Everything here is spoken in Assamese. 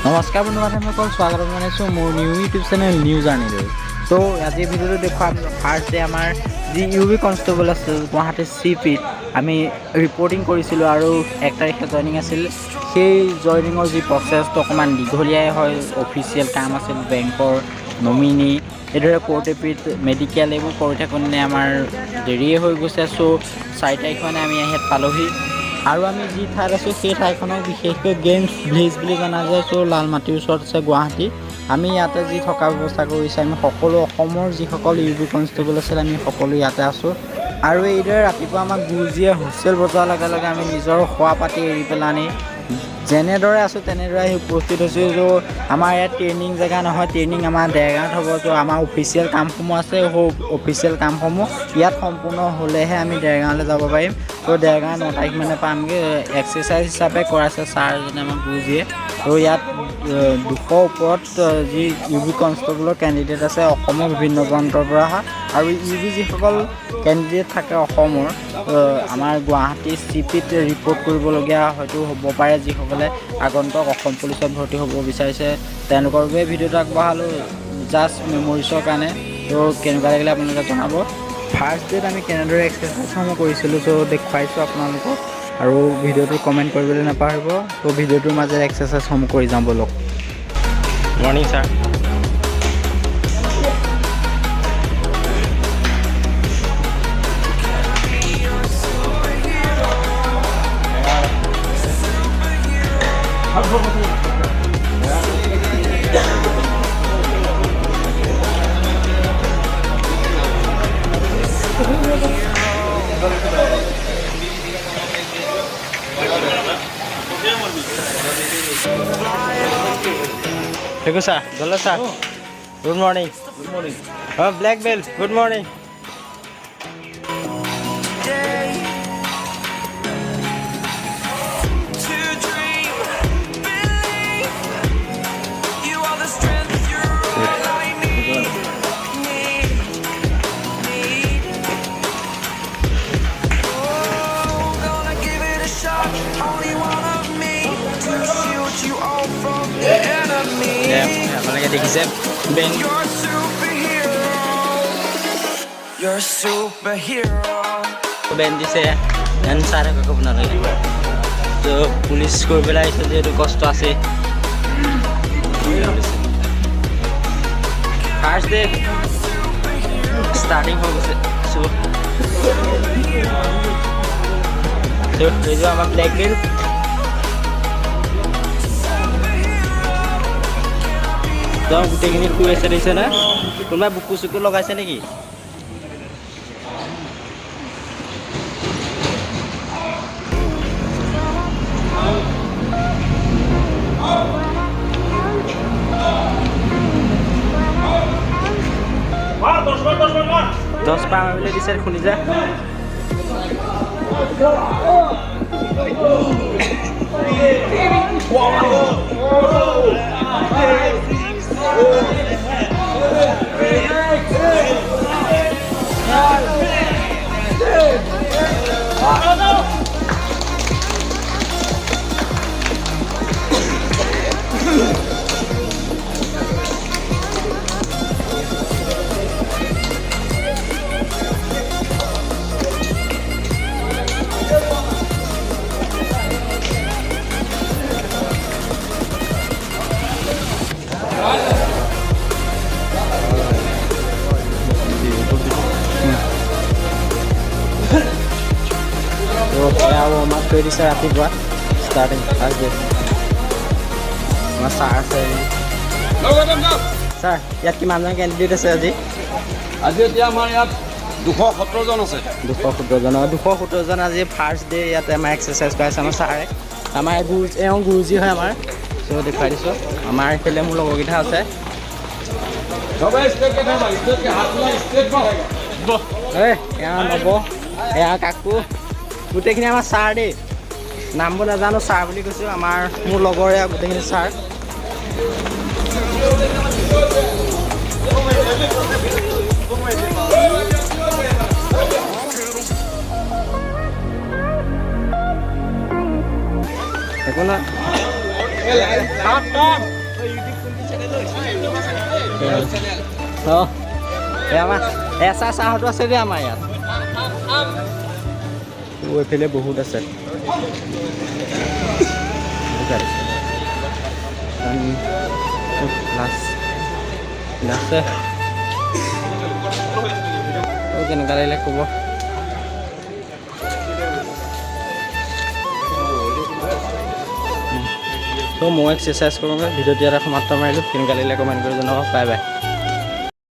নমস্কাৰ বন্ধুবান্ধৱসকল, স্বাগতম জনাইছোঁ মোৰ নিউ ইউটিউব চেনেল নিউ জাৰ্নিলৈ। তো আজিৰ ভিডিঅ'টো দেখুৱাম ফাৰ্ষ্ট ডে আমাৰ যি UB কনষ্টেবল আছিল গুৱাহাটী CPত আমি ৰিপৰ্টিং কৰিছিলোঁ আৰু 1 তাৰিখে জইনিং আছিল। সেই জইনিঙৰ যি প্ৰচেছটো অকণমান দীঘলীয়াই হয়, অফিচিয়েল কাম আছিল, বেংকৰ নমিনি এইদৰে কোৰ্ট এপিট মেডিকেল এইবোৰ কৰি থাকোঁতে আমাৰ দেৰিয়ে হৈ গৈছে। চ' 4 তাৰিখ মানে আমি ইয়াত পালোহি আৰু আমি যি ঠাইত আছোঁ সেই ঠাইখনক বিশেষকৈ গেমছ ভিলেজ বুলি জনা যায়। চ' লাল মাটিৰ ওচৰত আছে গুৱাহাটী। আমি ইয়াতে যি থকা ব্যৱস্থা কৰিছে, আমি সকলো অসমৰ যিসকল UB কনষ্টেবল আছিল আমি সকলো ইয়াতে আছোঁ। আৰু এইদৰে ৰাতিপুৱা আমাক গুৰুজীয়ে হোষ্টেল বজোৱাৰ লগে লগে আমি নিজৰ খোৱা পাতি এৰি পেলাই আনি যেনেদৰে আছোঁ তেনেদৰে আহি উপস্থিত হৈছোঁ। য' আমাৰ ইয়াত ট্ৰেইনিং জেগা নহয়, ট্ৰেইনিং আমাৰ দেৰগাঁৱত হ'ব। য' আমাৰ অফিচিয়েল কামসমূহ আছে, অফিচিয়েল কামসমূহ ইয়াত সম্পূৰ্ণ হ'লেহে আমি দেৰগাঁৱলৈ যাব পাৰিম। ত' দেৰগাঁও 9 তাৰিখ মানে পামগৈ। এক্সাৰচাইজ হিচাপে কৰাইছে ছাৰজনে আমাৰ গুৰুজীয়ে। ত' ইয়াত 200 ওপৰত যি UB কনষ্টেবলৰ কেণ্ডিডেট আছে অসমৰ বিভিন্ন প্ৰান্তৰ পৰা অহা, আৰু UB যিসকল কেণ্ডিডেট থাকে অসমৰ আমাৰ গুৱাহাটী CPত ৰিপৰ্ট কৰিবলগীয়া হয়তো হ'ব পাৰে, যিসকলে আগন্তুক অসম পুলিচত ভৰ্তি হ'ব বিচাৰিছে তেওঁলোকৰ বাবে ভিডিঅ'টো আগবঢ়ালোঁ জাষ্ট মেমৰিজৰ কাৰণে। ত' কেনেকুৱা লাগিলে আপোনালোকে জনাব। ফাৰ্ষ্ট ডেত আমি কেনেদৰে এক্সাৰচাইজসমূহ কৰিছিলোঁ চ' দেখুৱাইছোঁ আপোনালোকক, আৰু ভিডিঅ'টো কমেণ্ট কৰিবলৈ নাপাহৰিব। ত' ভিডিঅ'টোৰ মাজেৰে এক্সাৰচাইজসমূহ কৰি যাওঁ ব'লক। Morning sir. Hello sir, hello sir. Good morning. Good morning. Black belt. Good morning. আপোনালোকে দেখিছে বেন দিছে চাই থাকক আপোনালোকে। তো পুলিচ কৰি পেলাই আহিছে যিহেতু কষ্ট আছে। ফাৰ্ষ্ট ডে ষ্টাৰ্টিং হৈ গৈছে। চ' এইযোৰ আমাৰ ব্লেক বেল্ট। গোটেইখিনি শুই আছে দেখিছে না, কোনোবাই বুকু চুকু লগাইছে নেকি? দহ পাৰ মাৰিবলৈ দিছে শুনি যা। আমাক কৈ দিছে ৰাতিপুৱা ষ্টাৰ্টিং ফাৰ্ষ্ট ডে। আমাৰ ছাৰ আছে। ছাৰ ইয়াত কিমানজন কেণ্ডিডেট আছে আজি? এতিয়া আমাৰ ইয়াত 217 জন আছে। 217 জন আজি ফাৰ্ষ্ট ডে ইয়াতে আমাৰ এক্সাৰচাইজ কৰাইছে আমাৰ ছাৰে। আমাৰ গুৰুজী হয় আমাৰ। চ' দেখুৱাই দিছোঁ। আমাৰ এইফালে মোৰ লগৰকেইটা আছে। এয়া নব, এয়া কাকু, গোটেইখিনি আমাৰ ছাৰ দেই। নামবোৰ নাজানো, ছাৰ বুলি কৈছোঁ। মোৰ লগৰে গোটেইখিনি ছাৰ। একো নহয়। অঁ এই আমাৰ এচা চাহটো আছে দেই আমাৰ ইয়াত এইফালে বহুত আছে কেনেকুৱা লাগিলে ক'ব ত' মই এক্সাৰচাইজ কৰোঁগৈ ভিডিঅ'টো ইয়াত সমাপ্ত মাৰিলোঁ কেনেকুৱা লাগিলে কমেণ্ট কৰি জনাব বাই বাই